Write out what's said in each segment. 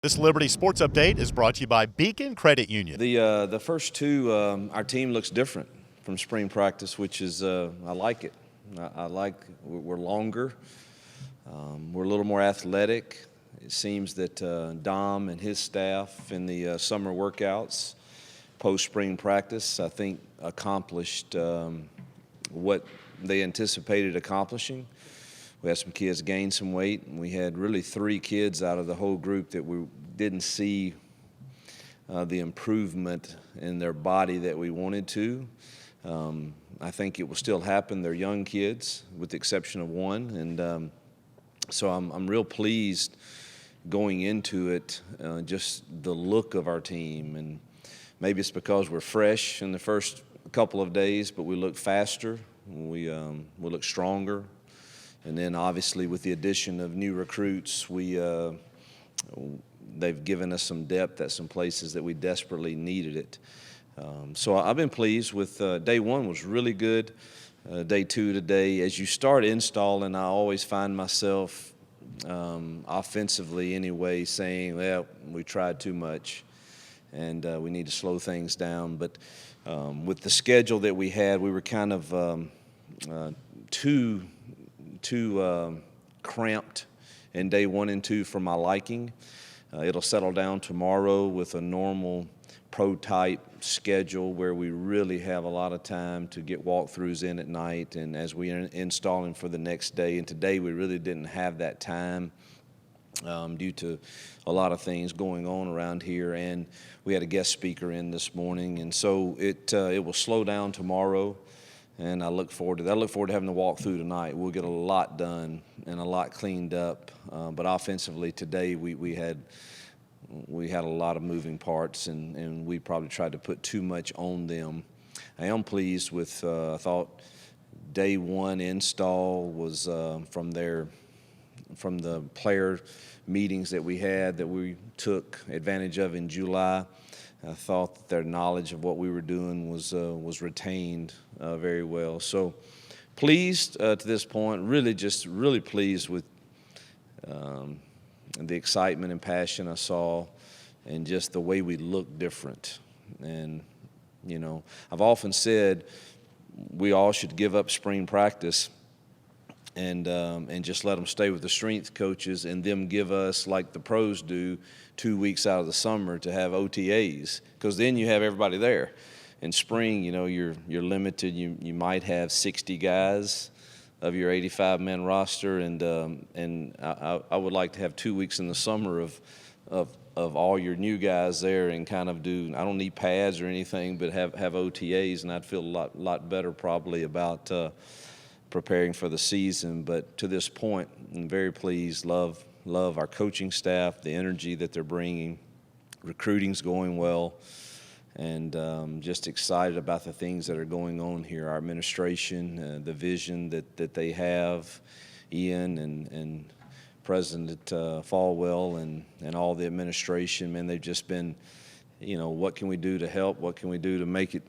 This Liberty Sports Update is brought to you by Beacon Credit Union. The first two, our team looks different from spring practice, which is I like it. I like we're longer, we're a little more athletic. It seems that Dom and his staff in the summer workouts, post spring practice, I think accomplished what they anticipated accomplishing. We had some kids gain some weight, and we had really 3 kids out of the whole group that we didn't see the improvement in their body that we wanted to. I think it will still happen. They're young kids, with the exception of one, and so I'm real pleased going into it, just the look of our team. And maybe it's because we're fresh in the first couple of days, but we look faster, we look stronger. And then obviously with the addition of new recruits, they've given us some depth at some places that we desperately needed it. So I've been pleased with day one was really good. Day two today, as you start installing, I always find myself offensively anyway saying, well, we tried too much and we need to slow things down. But with the schedule that we had, we were kind of too cramped in day 1 and 2 for my liking. It'll settle down tomorrow with a normal pro-type schedule where we really have a lot of time to get walkthroughs in at night and as we are installing for the next day. And today we really didn't have that time due to a lot of things going on around here, and we had a guest speaker in this morning, and so it will slow down tomorrow. And I look forward to that. I look forward to having the walk through tonight. We'll get a lot done and a lot cleaned up. But offensively today, we had a lot of moving parts, and we probably tried to put too much on them. I am pleased with. I thought day 1 install was from the player meetings that we had that we took advantage of in July. I thought that their knowledge of what we were doing was retained very well. So pleased to this point, really pleased with the excitement and passion I saw and just the way we look different. And, you know, I've often said we all should give up spring practice and just let them stay with the strength coaches and them give us, like the pros do, 2 weeks out of the summer to have OTAs, because then you have everybody there. In spring, you know, you're limited. You might have 60 guys of your 85-man roster, and I would like to have 2 weeks in the summer of all your new guys there and kind of do. I don't need pads or anything, but have OTAs, and I'd feel a lot better probably about preparing for the season. But to this point, I'm very pleased. Love our coaching staff, the energy that they're bringing. Recruiting's going well, and just excited about the things that are going on here. Our administration, the vision that they have, Ian and President Falwell and all the administration, man, they've just been, you know, what can we do to help? What can we do to make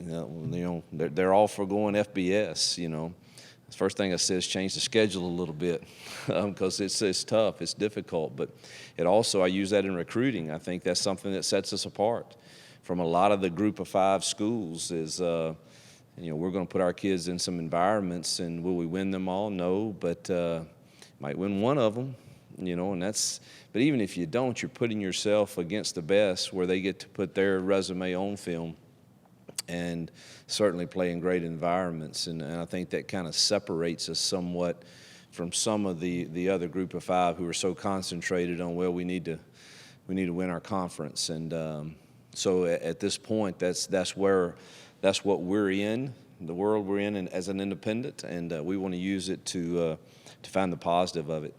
they're all for going FBS, you know. The first thing I said is change the schedule a little bit because it's tough, it's difficult. But it also, I use that in recruiting. I think that's something that sets us apart from a lot of the group of 5 schools is, you know, we're going to put our kids in some environments, and will we win them all? No, but might win one of them, you know, and that's, but even if you don't, you're putting yourself against the best where they get to put their resume on film and certainly play in great environments. And I think that kind of separates us somewhat from some of the other group of 5 who are so concentrated on, well, we need to win our conference. And so at this point, that's what we're in, the world we're in, and as an independent, and we want to use it to find the positive of it.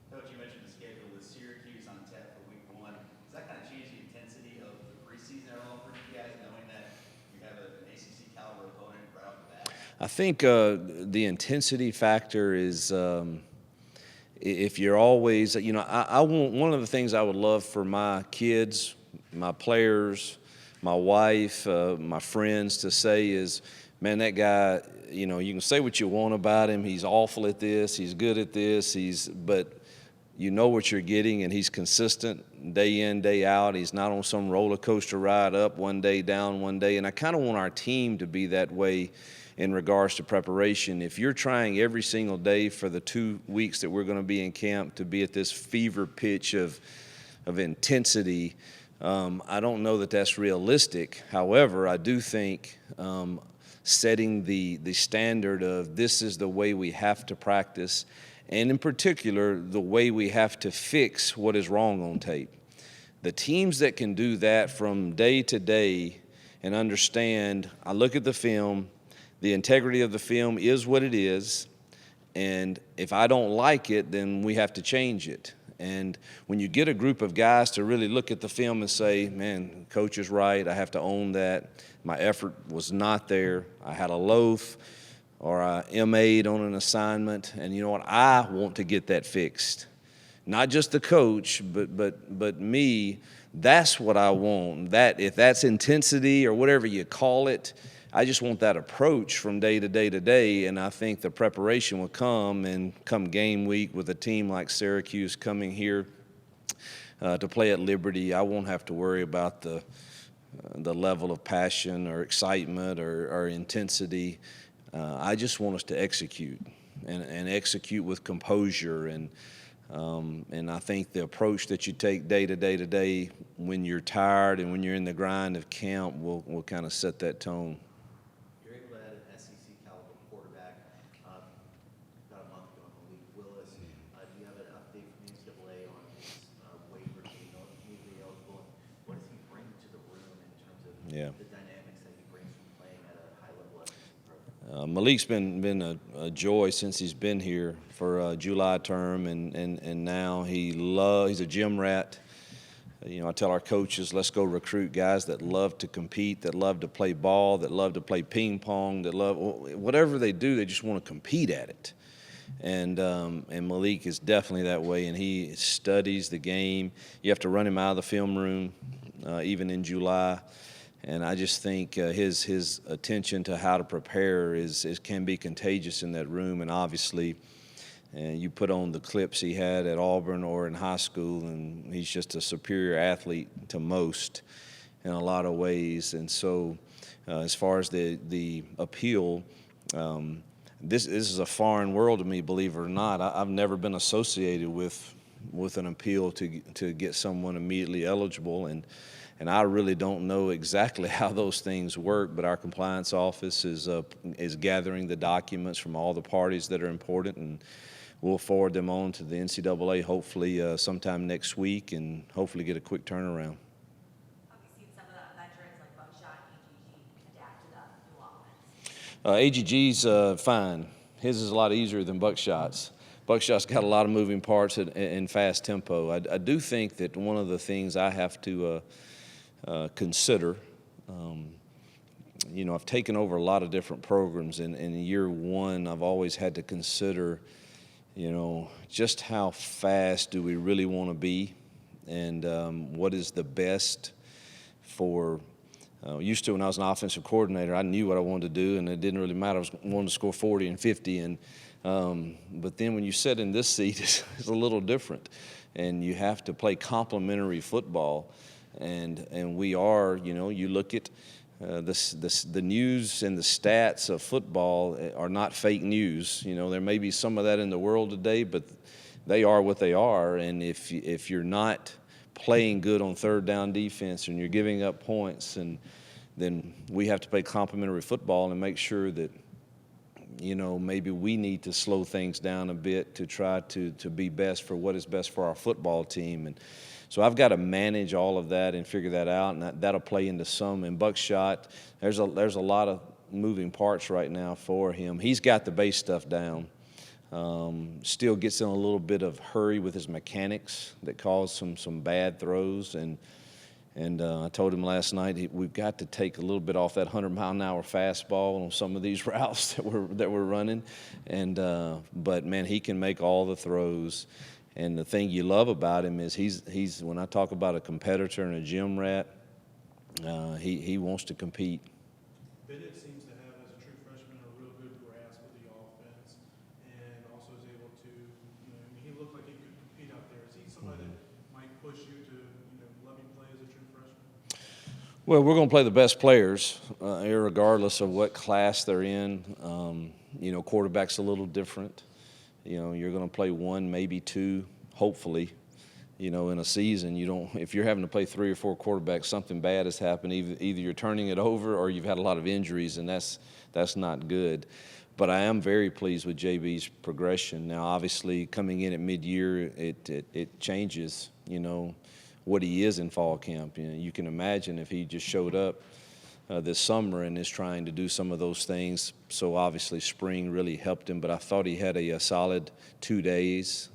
Coach, you mentioned the schedule with Syracuse on tap for week 1. Does that kind of change the intensity of the preseason at all for you guys, knowing that you have an ACC caliber opponent right off the bat? I think the intensity factor is if you're always, you know, I want, one of the things I would love for my kids, my players, my wife, my friends to say is, man, that guy, you know, you can say what you want about him. He's awful at this. He's good at this. But you know what you're getting, and he's consistent day in, day out. He's not on some roller coaster ride up one day, down one day. And I kind of want our team to be that way in regards to preparation. If you're trying every single day for the 2 weeks that we're going to be in camp to be at this fever pitch of intensity, I don't know that that's realistic. However, I do think setting the standard of this is the way we have to practice, and in particular, the way we have to fix what is wrong on tape. The teams that can do that from day to day and understand, I look at the film, the integrity of the film is what it is, and if I don't like it, then we have to change it. And when you get a group of guys to really look at the film and say, man, coach is right, I have to own that. My effort was not there. I had a loaf, or I MA'd on an assignment, and you know what? I want to get that fixed. Not just the coach, but me. That's what I want. That if that's intensity or whatever you call it, I just want that approach from day to day to day, and I think the preparation will come game week with a team like Syracuse coming here to play at Liberty. I won't have to worry about the level of passion or excitement or intensity. I just want us to execute and execute with composure, and I think the approach that you take day to day to day when you're tired and when you're in the grind of camp will kind of set that tone. You're able to add an SEC caliber quarterback about a month ago in Malik Willis. Do you have an update from the NCAA on his waiver being immediately eligible? What does he bring to the room in terms of the dynamics that he brings from playing at a high level SEC program? Malik's been a joy since he's been here for July term, and now he's a gym rat. You know, I tell our coaches, let's go recruit guys that love to compete, that love to play ball, that love to play ping pong, that love whatever they do, they just want to compete at it. And Malik is definitely that way, and he studies the game. You have to run him out of the film room, even in July. And I just think his attention to how to prepare can be contagious in that room. And obviously, you put on the clips he had at Auburn or in high school, and he's just a superior athlete to most in a lot of ways. And so as far as the appeal, this is a foreign world to me, believe it or not. I've never been associated with an appeal to get someone immediately eligible, and I really don't know exactly how those things work, but our compliance office is gathering the documents from all the parties that are important, and we'll forward them on to the NCAA hopefully sometime next week, and hopefully get a quick turnaround. Have you seen some of the veterans like Buckshot and AGG adapt to that new offense? AGG's fine. His is a lot easier than Buckshot's. Buckshot's got a lot of moving parts and fast tempo. I do think that one of the things I have to consider, you know, I've taken over a lot of different programs, and in year one, I've always had to consider, you know, just how fast do we really want to be, and what is the best for. Used to, when I was an offensive coordinator, I knew what I wanted to do, and it didn't really matter. I wanted to score 40 and 50, and but then when you sit in this seat, it's a little different, and you have to play complementary football, and we are, you know, you look at the news and the stats of football are not fake news. You know, there may be some of that in the world today, but they are what they are, and if you're not playing good on third down defense and you're giving up points, and then we have to play complementary football and make sure that, you know, maybe we need to slow things down a bit to try to be best for what is best for our football team. And so I've got to manage all of that and figure that out, and that'll play into some. In Buckshot, there's a lot of moving parts right now for him. He's got the base stuff down. Still gets in a little bit of hurry with his mechanics that cause some bad throws, and I told him last night we've got to take a little bit off that 100-mile-an-hour fastball on some of these routes that we're running, but man, he can make all the throws, and the thing you love about him is he's when I talk about a competitor and a gym rat, he wants to compete. Bennett seems to have, as a true freshman, a real good grasp of the offense, and also is able to, you know, I mean, he looked like he could compete out Well, we're going to play the best players, regardless of what class they're in. Quarterback's a little different. You're going to play one, maybe two, hopefully. In a season, if you're having to play 3 or 4 quarterbacks, something bad has happened. Either you're turning it over or you've had a lot of injuries, and that's not good. But I am very pleased with JB's progression. Now, obviously, coming in at mid-year, it changes, what he is in fall camp. You can imagine if he just showed up this summer and is trying to do some of those things. So obviously, spring really helped him. But I thought he had a solid 2 days.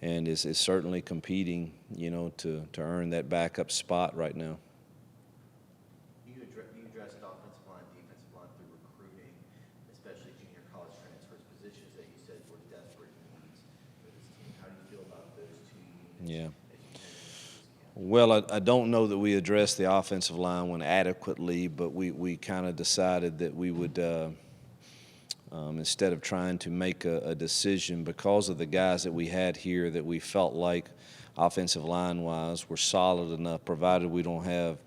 And is certainly competing, to earn that backup spot right now. You addressed offensive line, defensive line through recruiting, especially junior college transfers, positions that you said were desperate needs for this team. How do you feel about those two units? Yeah. As you head into this camp? Well, I don't know that we addressed the offensive line one adequately, but we kind of decided that we would instead of trying to make a decision because of the guys that we had here that we felt like offensive line-wise were solid enough, provided we don't have,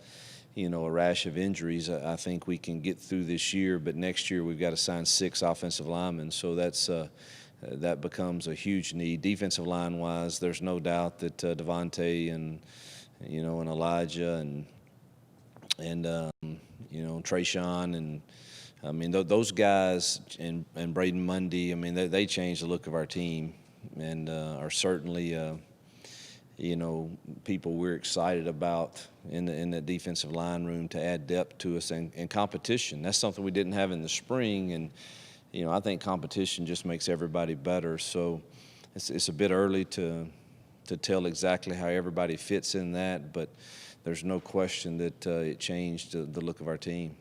a rash of injuries. I think we can get through this year, but next year we've got to sign 6 offensive linemen, so that becomes a huge need. Defensive line-wise, there's no doubt that Devontae and Elijah and Trayshawn and those guys and Braden Mundy, they changed the look of our team and are certainly, people we're excited about in the defensive line room to add depth to us and competition. That's something we didn't have in the spring, and, I think competition just makes everybody better. So it's a bit early to tell exactly how everybody fits in that, but there's no question that it changed the look of our team.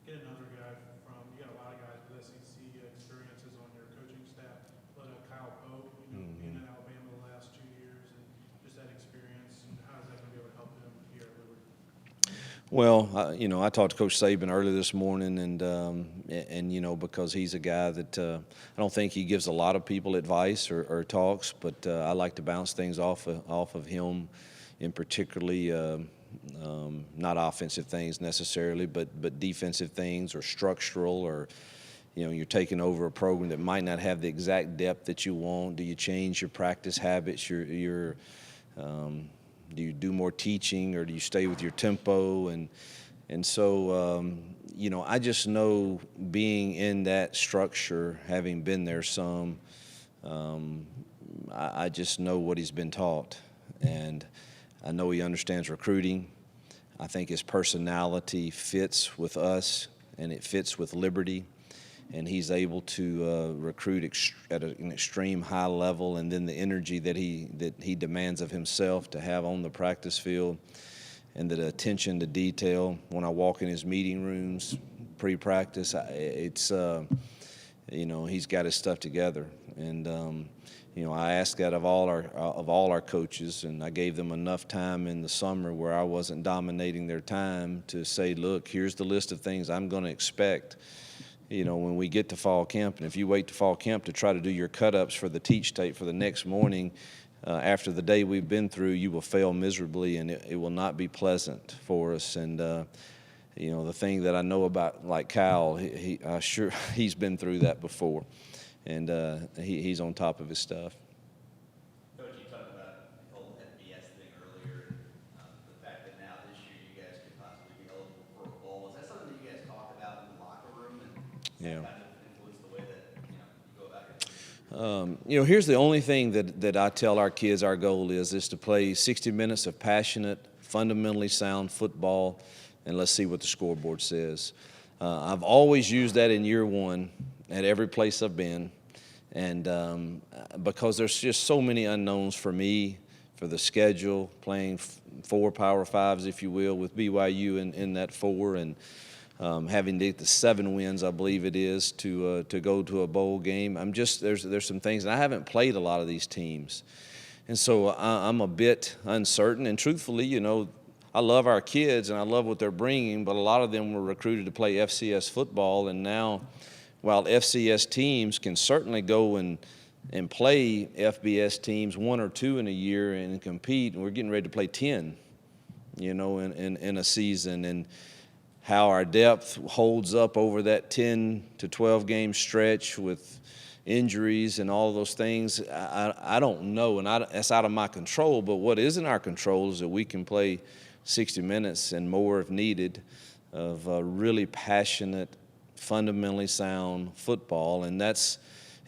Get another guy you got a lot of guys with SEC experiences on your coaching staff, but Kyle Pope, being in Alabama the last 2 years and just that experience, and how is that going to be able to help him here at Liberty? Well, I talked to Coach Saban earlier this morning, and because he's a guy that I don't think he gives a lot of people advice or talks, but I like to bounce things off of him, in particularly not offensive things necessarily, but defensive things or structural, or you're taking over a program that might not have the exact depth that you want. Do you change your practice habits? Do you do more teaching, or do you stay with your tempo? And so I just know, being in that structure, having been there some, I just know what he's been taught, and I know he understands recruiting. I think his personality fits with us, and it fits with Liberty, and he's able to recruit at an extreme high level, and then the energy that he demands of himself to have on the practice field, and the attention to detail. When I walk in his meeting rooms pre-practice, it's he's got his stuff together, and I asked that of all our coaches, and I gave them enough time in the summer where I wasn't dominating their time to say, look, here's the list of things I'm going to expect, when we get to fall camp. And if you wait to fall camp to try to do your cut-ups for the teach tape for the next morning, after the day we've been through, you will fail miserably, and it will not be pleasant for us. And the thing that I know about, like Kyle, he's been through that before. And he's on top of his stuff. Coach, you talked about the whole FBS thing earlier, and the fact that now this year you guys could possibly be eligible for a bowl. Is that something that you guys talk about in the locker room, and Yeah. kind of influence the way that you go about it? Here's the only thing that I tell our kids our goal is to play 60 minutes of passionate, fundamentally sound football, and let's see what the scoreboard says. I've always used that in year one at every place I've been, and because there's just so many unknowns for me, for the schedule, playing 4 Power Fives, if you will, with BYU in that 4, and having to get the 7 wins, I believe it is, to go to a bowl game. There's some things, and I haven't played a lot of these teams, and so I'm a bit uncertain. And truthfully, I love our kids and I love what they're bringing, but a lot of them were recruited to play FCS football, and now, while FCS teams can certainly go and play FBS teams 1 or 2 in a year and compete, and we're getting ready to play 10. in a season, and how our depth holds up over that 10 to 12 game stretch with injuries and all those things. I don't know, and that's out of my control. But what is in our control is that we can play 60 minutes and more if needed of really passionate, fundamentally sound football, and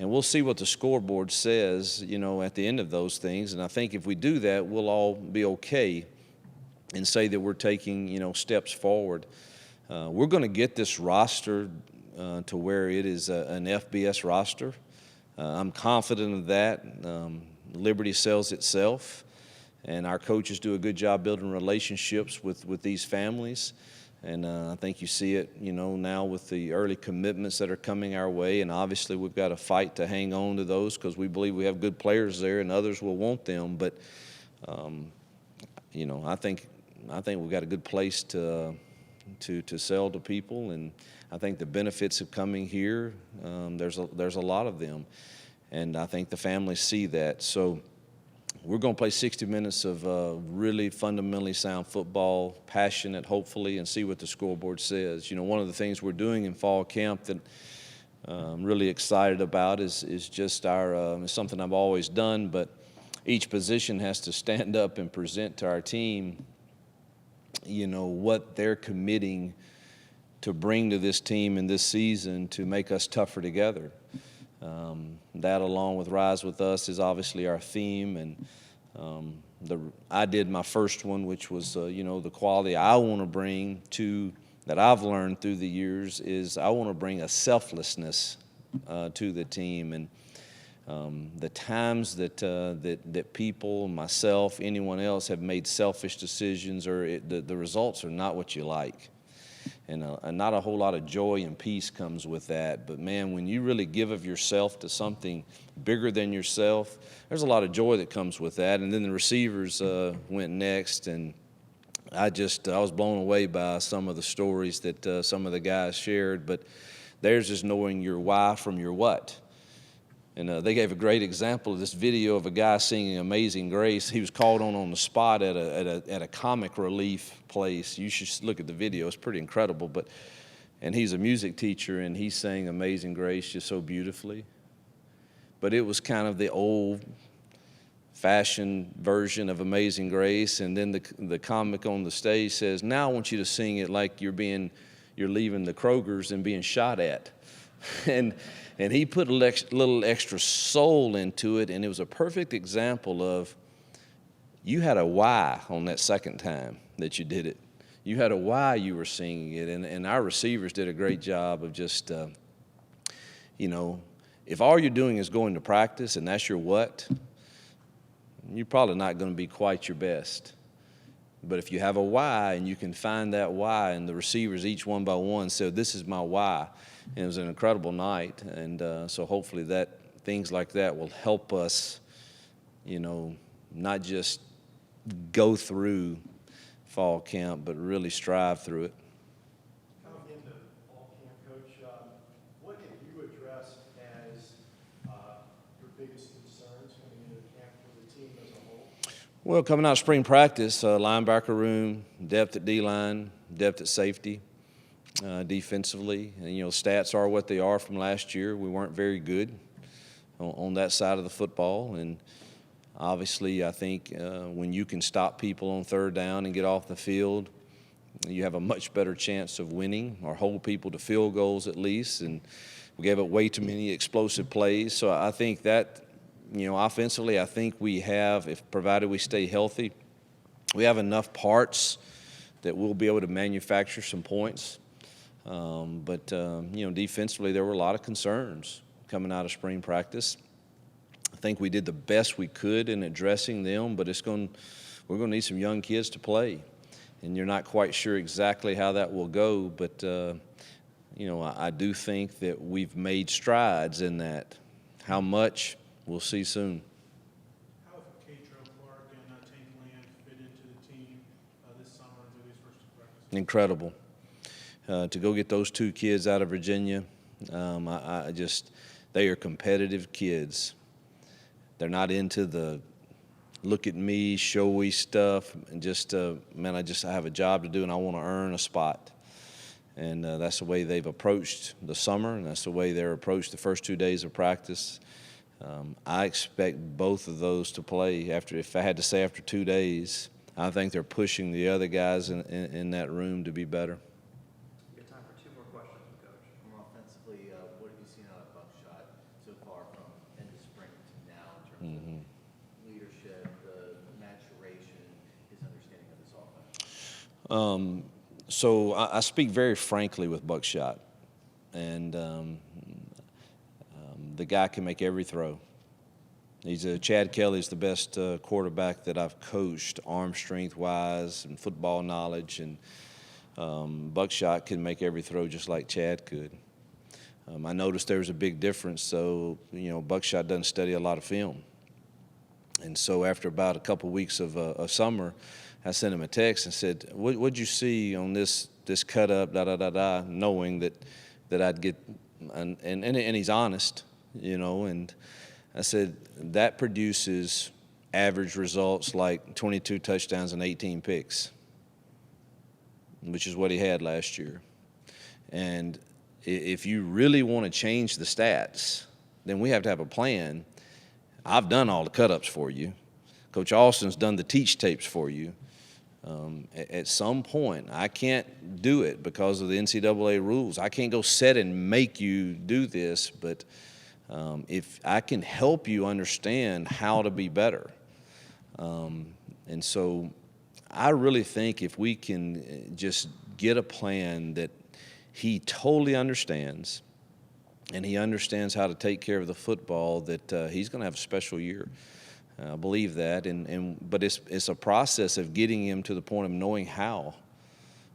we'll see what the scoreboard says, at the end of those things. And I think if we do that, we'll all be okay and say that we're taking, steps forward. We're going to get this roster to where it is an FBS roster. I'm confident of that. Liberty sells itself, and our coaches do a good job building relationships with these families. And I think you see it, now with the early commitments that are coming our way. And obviously we've got to fight to hang on to those because we believe we have good players there and others will want them. But, I think we've got a good place to sell to people. And I think the benefits of coming here, there's a lot of them. And I think the families see that. So we're going to play 60 minutes of really fundamentally sound football, passionate, hopefully, and see what the scoreboard says. One of the things we're doing in fall camp that I'm really excited about is just it's something I've always done, but each position has to stand up and present to our team, what they're committing to bring to this team in this season to make us tougher together. That, along with Rise With Us, is obviously our theme, and I did my first one, which was the quality I want to bring that I've learned through the years is I want to bring a selflessness to the team, and the times that people, myself, anyone else have made selfish decisions, or the results are not what you like. And not a whole lot of joy and peace comes with that. But, man, when you really give of yourself to something bigger than yourself, there's a lot of joy that comes with that. And then the receivers went next, and I was blown away by some of the stories that some of the guys shared. But theirs is knowing your why from your what. And they gave a great example of this video of a guy singing Amazing Grace. He was called on the spot at a comic relief place. You should look at the video. It's pretty incredible. And he's a music teacher, and he sang Amazing Grace just so beautifully. But it was kind of the old-fashioned version of Amazing Grace. And then the comic on the stage says, "Now I want you to sing it like you're leaving the Kroger's and being shot at." And he put a little extra soul into it, and it was a perfect example of you had a why on that second time that you did it. You had a why you were singing it, and our receivers did a great job of just, if all you're doing is going to practice and that's your what, you're probably not going to be quite your best. But if you have a why and you can find that why, and the receivers each one by one said, "This is my why," and it was an incredible night. And so hopefully things like that will help us, not just go through fall camp, but really strive through it. Coming into fall camp, Coach, what have you addressed as your biggest concerns coming into camp for the team as a whole? Well, coming out of spring practice, linebacker room, depth at D-line, depth at safety, defensively. And, stats are what they are from last year. We weren't very good on that side of the football. And obviously, I think when you can stop people on third down and get off the field, you have a much better chance of winning, or hold people to field goals at least. And we gave up way too many explosive plays. So I think that, offensively, I think we have, provided we stay healthy, we have enough parts that we'll be able to manufacture some points. But defensively, there were a lot of concerns coming out of spring practice. I think we did the best we could in addressing them, but we're going to need some young kids to play. And you're not quite sure exactly how that will go, but, I do think that we've made strides in that. How much, we'll see soon. How have Katro Clark and Tank Land fit into the team this summer and through these first two practices? Incredible. To go get those two kids out of Virginia, they are competitive kids. They're not into the look at me, showy stuff, and just, man, I have a job to do and I want to earn a spot. And that's the way they've approached the summer, and that's the way they're approached the first 2 days of practice. I expect both of those to play. If I had to say after 2 days, I think they're pushing the other guys in that room to be better. We have time for 2 more questions, Coach. From offensively, what have you seen out of Buckshot so far from end of spring to now in terms of leadership, the maturation, his understanding of this offense? So I speak very frankly with Buckshot, and the guy can make every throw. Chad Kelly's the best quarterback that I've coached, arm strength wise and football knowledge, and Buckshot can make every throw just like Chad could. I noticed there was a big difference. So Buckshot doesn't study a lot of film, and so after about a couple weeks of summer, I sent him a text and said, "What'd you see on this cut up, knowing that I'd get, and he's honest, and I said, that produces average results like 22 touchdowns and 18 picks, which is what he had last year. And if you really want to change the stats, then we have to have a plan. I've done all the cut-ups for you. Coach Austin's done the teach tapes for you. At some point, I can't do it because of the NCAA rules. I can't go set and make you do this, but if I can help you understand how to be better. And so I really think if we can just get a plan that he totally understands, and he understands how to take care of the football, that he's going to have a special year. I believe that, but it's a process of getting him to the point of knowing how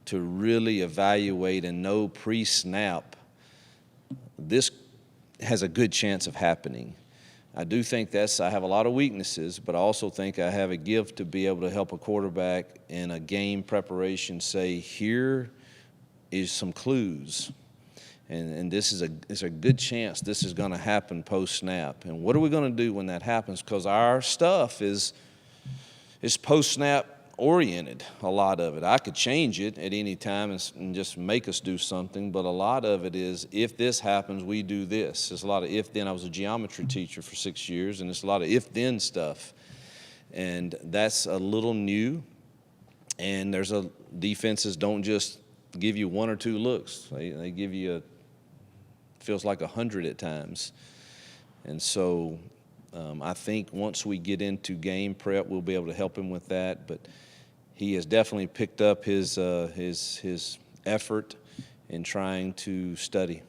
to really evaluate and know pre-snap this has a good chance of happening. I do think I have a lot of weaknesses, but I also think I have a gift to be able to help a quarterback in a game preparation say, here is some clues. And this is a good chance this is going to happen post-snap. And what are we going to do when that happens? Because our stuff is post-snap oriented, a lot of it. I could change it at any time and just make us do something, but a lot of it is, if this happens, we do this. There's a lot of if-then. I was a geometry teacher for 6 years, and it's a lot of if-then stuff. And that's a little new. And defenses don't just give you 1 or 2 looks. They give you feels like 100 at times. And so I think once we get into game prep, we'll be able to help him with that. But he has definitely picked up his effort in trying to study.